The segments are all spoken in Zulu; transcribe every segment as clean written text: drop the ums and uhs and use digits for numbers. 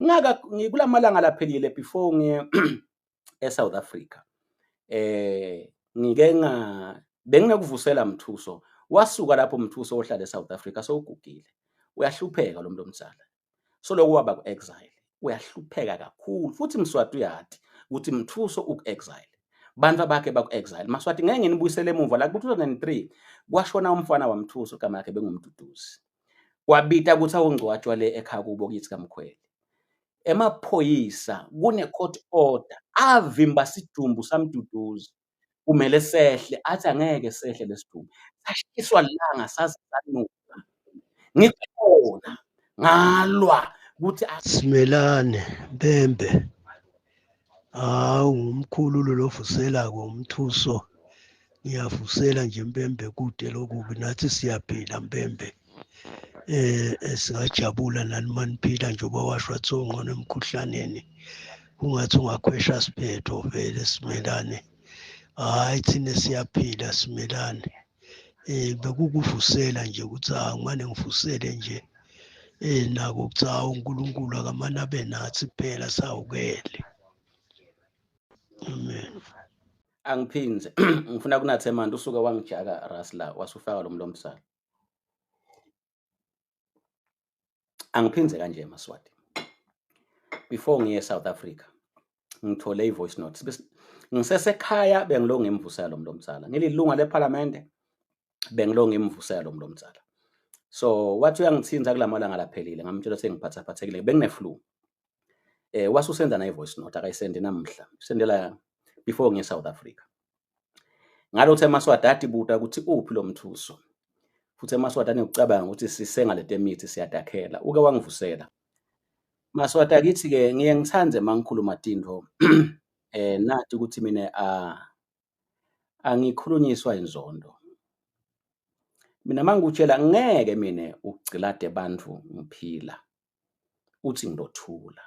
Ngikulamalanga laphelile before ngiye eSouth Africa. Bengingekuvusela Mthuso. Wasuka lapho Mthuso ohlala eSouth Africa sowugugile. Uyahlupheka lo muntu omdala. So lokho waba ku-exile. Uyahlupheka kakhulu futhi Mswati uyathi ukuthi Mthuso uku-exile. Bantu bakhe baku-exile. Maswati ngeke nginibuyisele emuva la ku-2003 kwashona umfana waMthuso igama lakhe benguMduduzi. Kwabita ukuthi awungcwatshwa le ekhaya kubo kithi kaMkhwele. Emaphoyisa kune-court order avimba sidumbu saMduduzi kumele sehle athi angeke sehle lesidumbu sashiswa langa saze sanuka ngikhona ngalwa ukuthi Simelane Mpembe. Hawu umkhulu lovusela koMthuso. Ngiyavusela nje Mpembe kude lokubi nathi siyaphila Mpembe. Singajabula nani maniphila njengoba washwa thongqono emkhuhlaneni. Ungathi ungakhwesha siphetho vele Simelane. Hayi thina siyaphila Simelane. Bekukuvusela nje ukuthi ngimane ngivusele nje. Nako ukuthi uNkulunkulu akamane abe nathi phela sawukele. Amen. Angiphinze ngifuna kunathe manje usuke wangijaka Rasla wasufaka lo mlomsala. Angiphinze kanje Maswati. Before ngiye eSouth Africa ngithole ivoice notes. Ngisesekhaya bengilo ngimvusela lo mlomsala. Ngililunga leParliament bengilo ngimvusela lo mlomsala. So wathi uyangithinza kulamalanga laphelile ngamtshela sengiphatha phathekile bengineflu. Wasusenza na ivoice note akayisende namhla. Sendela before ngiye eSouth Africa. Ngalothe Maswati athi buta ukuthi uphi lo Mthuso. Futhi Maswati anekucabanga ukuthi sisengale mithi siyadakhela. Uke wangivusela. Maswati akithi ke ngiye ngithanze mangikhuluma tinto nathi ukuthi mina angikhulunyiswa inzondo. Mina mangikutshela ngeke mina ugcilade abantu ngiphila uthi ngidothula.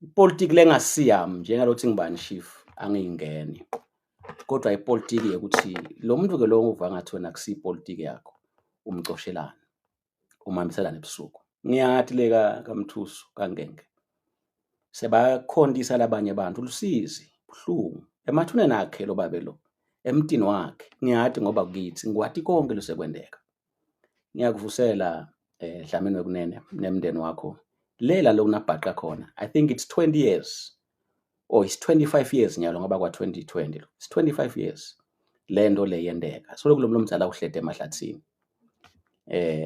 Ipolitiki lengasiyami njengalothi ngibani chief angingeni. Kodwa ipolitiki ukuthi lo muntu ke lo uva ngathi wena kusipolitiki yakho umcoshelana umambiselana ebusuku. Ngiyathi leka kaMthuso kaNgenge. Sebakhondisa labanye abantu lusizi buhlungu emathuneni akhe lo babelo emntini wakhe. Ngiyathi ngoba kithi ngwathi konke lusekwendeka. Ngiyakuvusela Dlamini wekunene nemndeni wakho. Lela lokunabhaqa khona. I think it's 20 years or it's 25 years nyalo ngoba kwa 2020. It's 25 years. Lento le yendeka. So lokulo mlomzala uhlede emahlathini.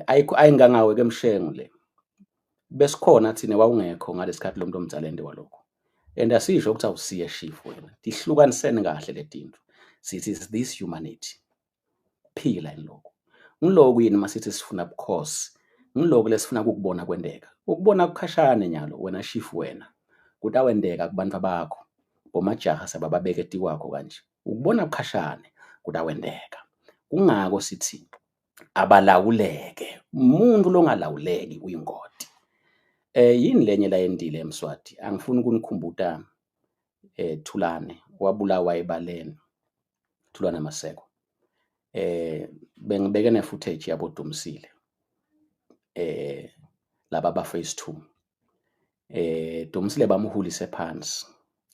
Ayingangawe ke mshengu le. Besikhona thina wawungekho ngalesikhathi lo muntu omzala ende walokho. And asisho ukuthi awusiye chief wena. Dihlukanisene kahle le tinto. Sithi is this humanity. Phila inloko. Ngiloko yini masithi sifuna bukhosi. Ngiloko lesifuna ukubona kwendeka. Ukubona kukhashane nyalo wena chief wena. Kutawendeka kubantu bakho. Bomajaha sabababeke eti kwakho kanje. Ukubona kukhashane kutawendeka. Kungako sithi abalawuleke. Umuntu longalawuleki uyingoti. Yini lenye la yendile eMswati. Angifuni ukunikhumbuta Thulane wabulawa ebaleni. Thulane Maseko. Bengibeke ne footage yabo Dumsile. Laba ba phase 2. Dumsile bamuhulise phansi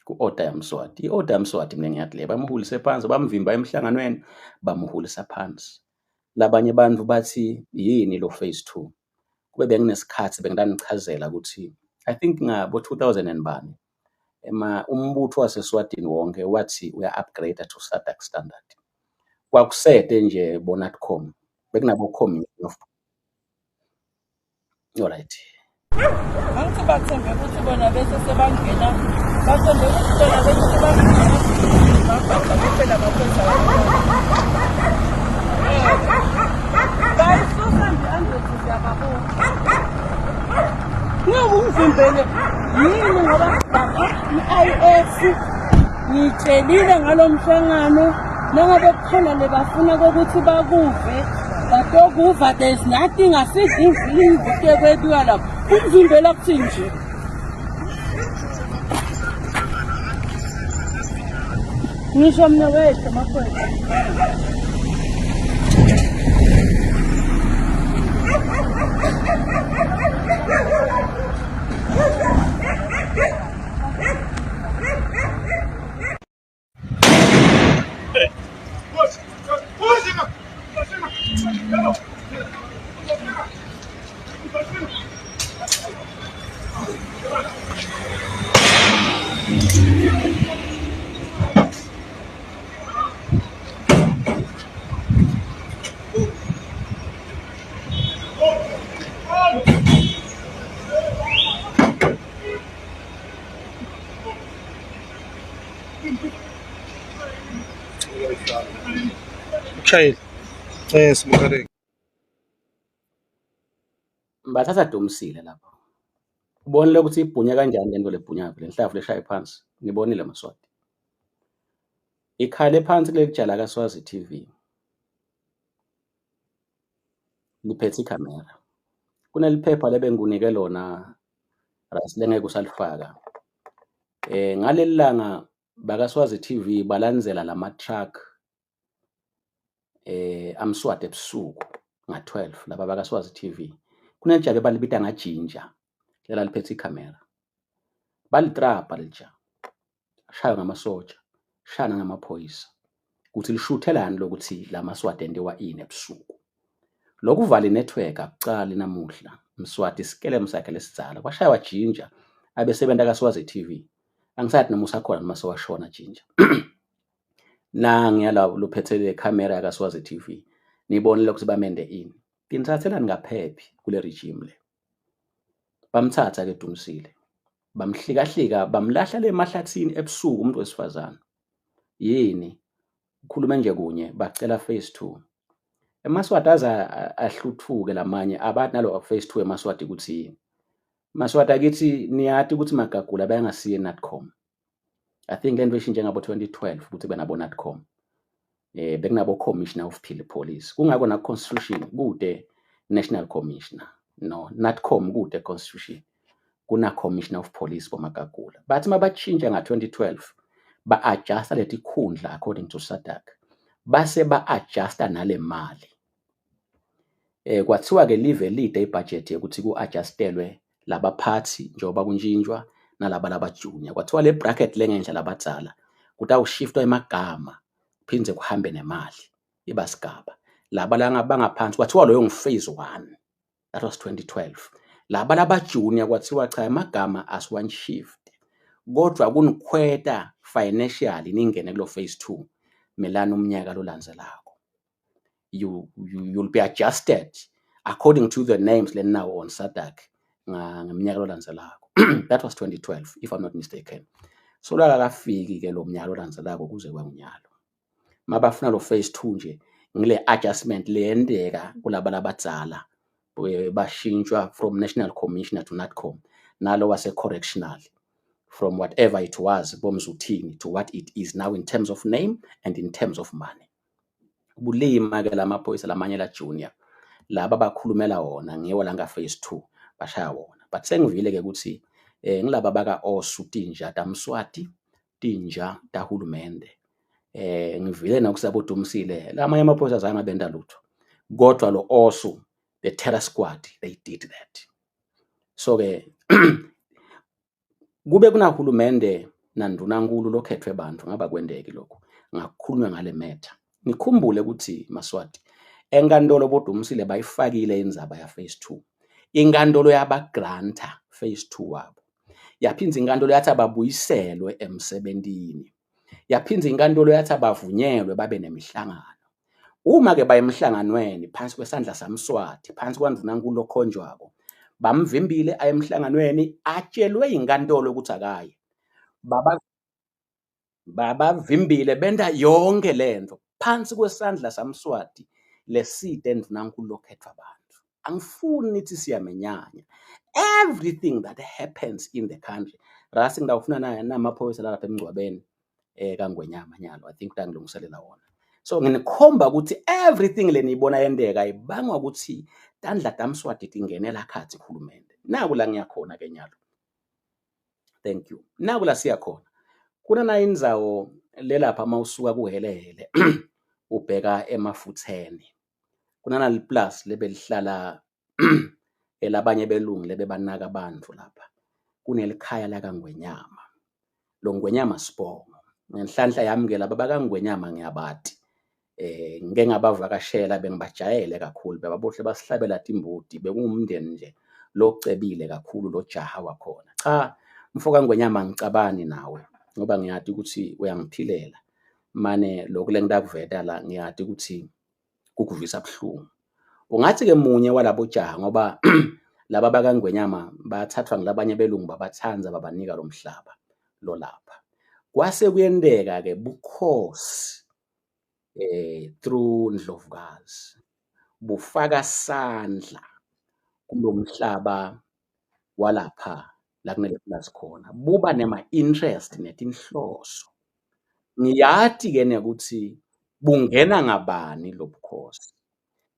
ku order yaMswati. I-order yaMswati mina ngiyathi le bamuhulise phansi bamvimba emhlanganweni bamuhulisa phansi. Labanye bantu bathi yini lo phase 2. Kube benginesikhathi bengichazela ukuthi I think ngabo 2000 and bani umbutho waseSwatini wonke wathi uya upgrade to SADC standard. Kwakusete nje Bonatcom bekunabo com. Alright. Angithi bathembe ukuthi bona bese sebangena bathembe ukuthi bona bese sebangena baphatha kuphela amaphoyisa bayisusa nje andrethi siyababona ngiyumvimbele yini ngoba i-IS ngitshelile ngalomhlangano nangabe kukhona lebafuna ukuthi bakuve batokuva. There's nothing asidivile ukuthi kwethiwa lapho umvimbela kuthi nje ngisho mina wethu amaphoyisa mshayeli simukareke. Bathatha Dumisile lapho. Ubonile ukuthi ibhunya kanjani lento lebhunyayo le nhlavu leshaye phansi. Nibonile Maswati. Ikhale phansi lelijala kaSwazi TV. Liphethe ikhamera. Kuneliphepha lebengunike lona rasilengeke usalifaka. Ngaleli langa bakaSwazi TV balandzela lama truck amswati ebusuku nga-12 laba bakaSwazi TV. Kunejabe balibita ngajinja lela liphethe ikhamera. Balitrapa lija. Shaya ngamasoja, shana ngamaphoyisa. Kuthi lishuthelani lokuthi la Maswati endiwa ini ebusuku. Lokuvala inetwork akucala namuhla. Mswati isikelemu sakhe lesidzala kwashaya wajinja abesebenta kaSwazi TV. Angisathi noma usakhona noma sewashona jinja. Nangi yala lophethe le camera yakaSwazi TV. Nibonile ukuthi bamende ini. Tinithathelani ngaphephi kule regime le. Bamthatha ke Dumisile. Bamhlika bamlahla le mahlathini ebusuku umuntu wesifazana. Yini? Ukhuluma nje kunye bacela phase 2. eMaswati aza ahluthuke lamanye abathi nalo phase 2 eMaswati ukuthi Maswati akithi niyathi ukuthi Magagula bayangasiye Natcom. I think lento eshinje ngabo 2012 ukuthi benabo Natcom. Bekunabo Commissioner of Police. Kungako na Constitution kude National Commissioner. No, Natcom kude Constitution. Kuna Commissioner of Police boMagagula. Bathi mabachinja nga-2012 ba-adjusta leti khundla according to SADC. Base ba-adjusta nale mali. Kwathiwa ke live elide ibudget ukuthi ku-adjustelwe labaphathi njengoba kunjinjwa nalaba labajunior. Kwathiwa le bracket lengenhla labadzala ukuthi awushiftwa emagama phindze kuhambe nemali ibasigaba. Laba bangaphansi kwathiwa loyo phase 1. That was 2012. Laba labajunior kwathiwa cha emagama as one shift. Kodwa kunikhweta financially ningene kulo phase 2 melana umnyaka lolandzelako. You'll be adjusted according to the names then now on SADC ngeminyaka lolandzelako. That was 2012 if I'm not mistaken. So la kafiki ke lo mnyaka lolandzelako kuze kwanyalo. Mabafuna lo phase 2 nje ngile adjustment leyendeka kulaba labadzala bashintshwa from National Commissioner to Natcom nalo wase correctional from whatever it was bomzuthini to what it is now in terms of name and in terms of money. Bulima ke lamaphoyisa lamanye la junior laba bakhulumela wona ngiwo la nga phase 2 bashaya wona. But sengivile ke ukuthi ngilaba baka Osu Tinja taMswati Tinja taHulumende. Ngivile nakusabo Dumisile lamanye amaphoyisa azange benda lutho. Kodwa lo Osu the terror squad they did that. So ke kube kuna Hulumende nandunankulu lokhethwe bantu ngaba kwendeki lokho ngakukhulunywa ngale matter. Nikhumbule ukuthi Maswati enkantolo boDumisile bayifakile indzaba ya phase 2. Inkantolo yabagranta phase 2 wabo. Yaphinza inkantolo yathi ababuyiselwe emsebentini. Yaphinza inkantolo yathi abavunyelwe babe nemihlangano. Uma ke bayemhlanganweni phansi kwesandla saMswati phansi kwandunankulu lokhonjwako bamvimbile ayemhlanganweni atshelwe inkantolo ukuthi akaye. Babavimbile benda yonke lento phansi kwesandla saMswati leside endunankulu lokhethwa abantu. Angifuni nithi siyamenyanya. Everything that happens in the country rasi ngidawufuna namaphoyisa lapha emgcwabeni kaNgwenyama nyalo. I think tangilungiselela wona. So nginikhomba ukuthi everything leniyibona yendeka ibangwa ukuthi tandla taMswati tingenela khathi uHulumende. Naku la ngiyakhona ke nyalo. Thank you. Naku la siyakhona. Kuna na indzawo lelapha mawusuka kuhelele ubheka emafutheni. Kuna na liplus lebelihlala elabanye belungu lebebanaka abantu lapha. Kunelikhaya la kaNgwenyama. Lo Ngwenyama Sibongo. Ngenhlanhla yami ke laba bakaNgwenyama ngiyabati. Ngeke ngabavakashela bengibajayele kakhulu bebabohle basihlabela timbuti bekungumndeni nje locebile kakhulu lo jaha wakhona. Cha mfoka Ngwenyama ngicabani nawe ngoba ngiyathi ukuthi uyangiphilela. Mane lokhu lengidakuveta la ngiyathi ukuthi kukuvisa abhlungu. Ungathi ke munye walabo jaha ngoba laba bakaNgwenyama bathathwa ngilabanye belungu babathanza babanika lo mhlaba lo lapha. Kwase kuyendeka ke bukhosi through Ndlovukazi bufaka sandla kulomhlaba walapha la kunele plus khona buba nema interest netinhloso. Ngiyati ke ukuthi bungena ngabani lobukhosi.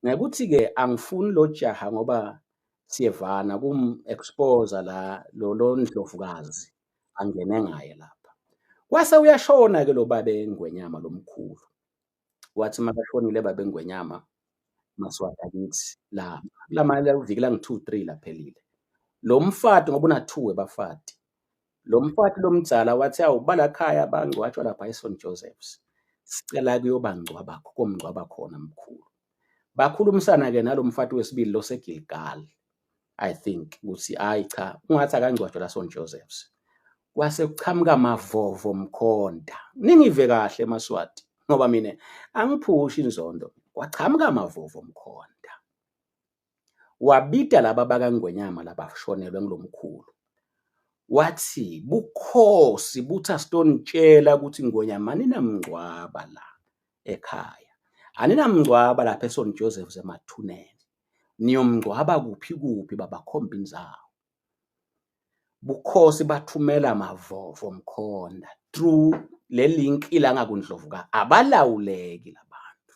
Ngakuthi ke angifuni lo jaha ngoba siyevana expose la lo Ndlovukazi angene ngaye lapha. Kwase uyashona ke lo babe Ngwenyama lomkhulu. Wathi makashonile babe Ngwenyama maswata kithi lapha. Lamanye uviki lang 2-3 laphelile. Lo mfati ngoba una 2 ebafati. Lo mfati lomdzala wathi awubala khaya bangcwatshwa lapha eSt Joseph's. Sicela kuyobangcwaba komngcwaba khona mkhulu. Bakhulumisana ke nalomfati wesibili lo seGilgal. I think ukuthi hayi cha ungathi akangcwatshwa la St Joseph's. Kwase kuchamuka Mavovo Mkhonda. Ningive kahle Maswati ngoba mina angiphushi inzondo. Kwachamuka Mavovo Mkhonda. Wabida laba bakaNgwenyama labashonelwe ngilomkhulu. Wathi bukhosi buthi asitonitshela ukuthi Ngwenyama ninamngcwaba la ekhaya. Aninamngcwaba lapha eSt Joseph's emathuneni. Niyomngcwaba kuphi babakhomba inzawo. Bukhosi bathumela Mavovo Mkhonda through le link ilanga kuNdlovukazi abalawuleki labantu.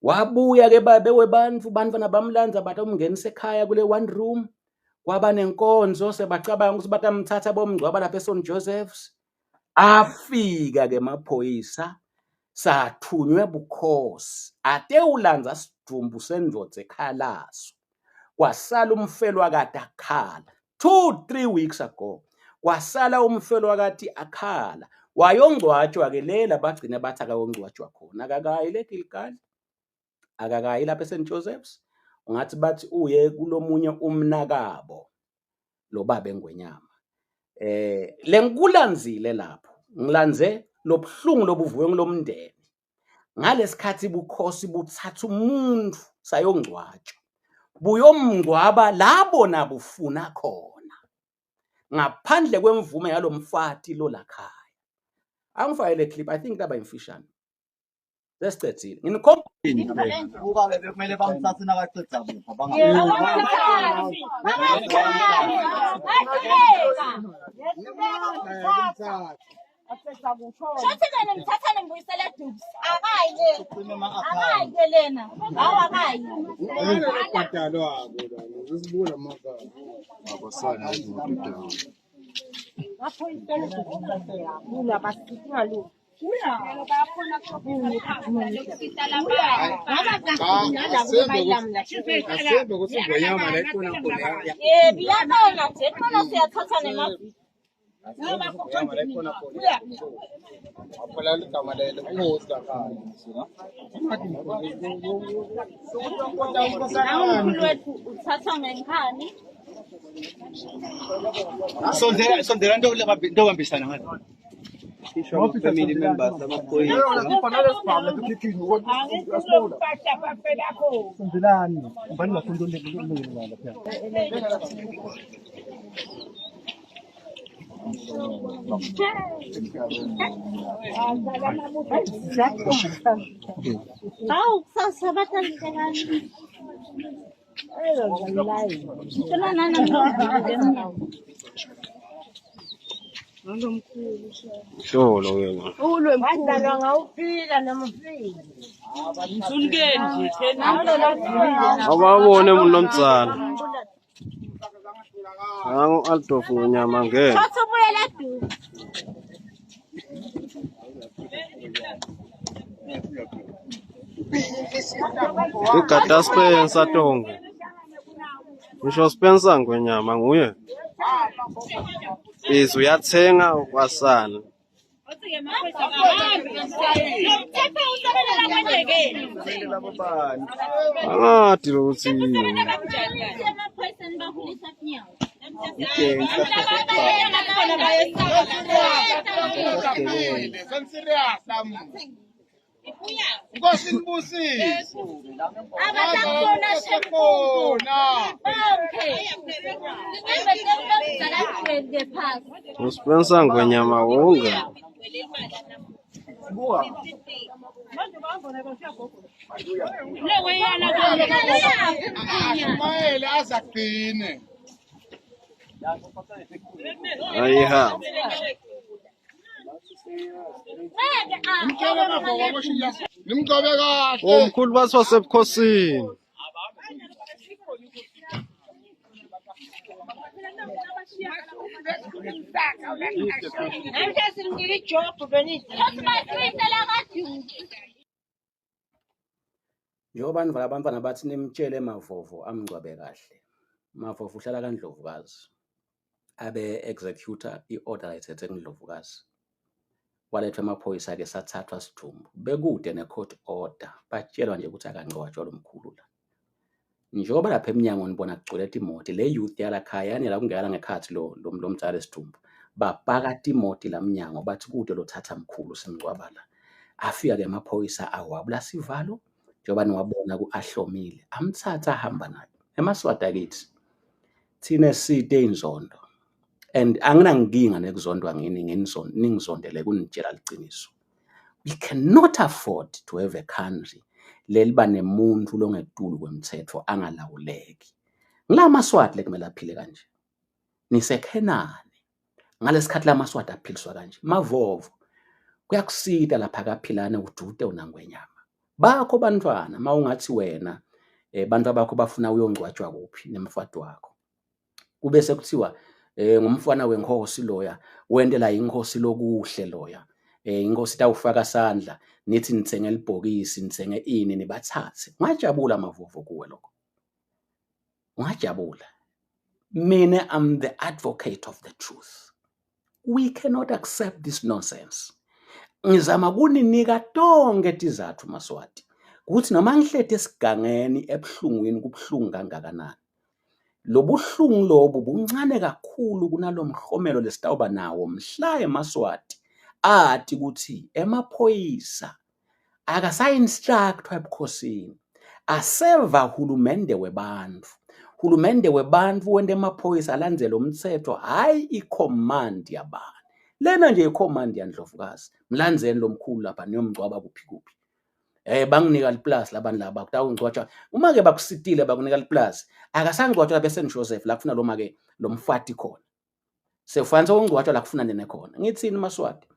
Wabuya ke babewe bantu nabamlanza bathi umngenise ekhaya kule one room. Kwaba nenkonzo sebacabanga ukuthi batamthatha bomngcwaba lapha eSt Joseph's. Afika ke amaphoyisa sathunywe bukhosi ate ulanza sidumbu sendvodza ekhalazo. Kwasala umfelo wakade akhala 2-3 weeks ago. Kwasala umfelo wakati akhala. Wayongcwatshwa ke lela bagcina bathi akayongcwatshwa khona. Akakayi le Gilgal. Akakayi lapha eSt Joseph's. Ungathi bathi uye kulomunye umnakabo lo babe Ngwenyama. Lengikulanzile lapho. Ngilanze lobuhlungu lobuvuke ngilomndeni. Ngalesikhathi bukhosi buthatha umuntu sayongcwatshwa. Buyomngcwaba labo nabufuna khona. Ngaphandle kwemvume yalomfati lo lakhaya. Angifayele clip I think laba imfishane. Lesicethile. Nginikhomba Uba bekumele bamthathe nakaqeda bapha Shothi lena ngithatha ngibuyisela Dukes. Akayi lena. Awakayi. Kwathalwa uzibula maka. Abasana izindudana. Lapho isele kula basikhula lo. Asembe ukuthi Ngwenyama la ikhona khona. Biyabona nje khona siyathatha nemavi. Apolala igama lelo ukhosi lakhaya. Umkhulu wethu uthatha ngenkani. sondela nto bambisana ngalo. Family members abaphoyisa. Sondelani, ubani ngakhululeki lapha. Awu kusasa bathandikani. Sona nana Sholo wena. ulwe mkhulu ngawuphila namafili. Msunikeni nje thena. Ababone unomdzana. Nangu Altofu Ngwenyama ngeke. Shothi ubuyela Duke. Igada Spencer Tonge. Ngisho Spencer Ngwenyama nguye. Uyathenga kwasana. Angadi ukuthi Nkosi Mbusi. Abasakona shekona. Okay. Spencer Ngwenyama wonga. Ashumayele azagcine. Ayiha. Umtshele mafoko waboshiya. Nimgcobe kahle. Omkhulu bathi wasebukhosini. Njengoba nivala abantwana bathi nimtshele Mavovo amngcwabe kahle. Mavovo uhlala kaNdlovukazi. Abe executor i-order ayithethe kuNdlovukazi. Walethwa amaphoyisa ke sathathwa Sidumbu. Bekude ne-court order. Batshelwa nje ukuthi akangcwatshwa lo mkhulu la. Njengoba lapha eminyango nibona kugcwele imoti le youth yalakhaya yani la kungekala ngekhathi lo mtshala Sidumbu. Bapaka imoti la minyango bathi kude lo thatha mkhulu simngcwaba la. Afika ke amaphoyisa awabula sivalo. Njengoba niwabona ku-ahlomile amthatha ahamba naye eMaswati akithi thina eside inzondo and anginankinga nekuzondwa ngini ningizondele kunitshela liciniso. We cannot afford to have a country leliba nemuntu longetulu kwemthetho angalawuleki. Ngila Maswati lekumele aphile kanje. Nisekhenani ngalesikhathi la Maswati aphiliswa kanje. Mavovo kuyakusida lapha kaphilane udude unangwenyama. Bakho bantwana mawungathi wena bantu abakho bafuna uyongcwatshwa kuphi nemfowethu wakho. Kube sekuthiwa ngumfana wenkosi loya wendela inkosi lokuhle loya. Inkosi itawufaka sandla nithi nithenge libhokisi nithenge ini nibathathe. Ungajabula Mavovo kuwe lokho. Ungajabula. Mina I'm the advocate of the truth. We cannot accept this nonsense. Ngizama kuninika tonke izathu Maswati ukuthi noma ngihlethe esigangeni ebuhlungwini kubhlungu kangakanani. Lobuhlungu lobu buncane kakhulu kunalomhlomelo lesitawuba nawo mhla eMaswati athi ukuthi emaphoyisa akasa-instructwa ebukhosini aseva hulumende webantu. Hulumende webantu wende emaphoyisa alandzele umthetho hayi i-command yabantu. Lena nje i-command yaNdlovukazi mlandzeni lomkhulu lapha niyomngcwaba kuphi kuphi. Banginika liplazi labantu laba kutawungcwatshwa uma ke bakusitile bakunika liplazi akasangcwatshwa bese Joseph la kufuna loma ke lomfati khona. Sefanele ungcwatshwa la kufuna nene khona. Ngithini Maswati?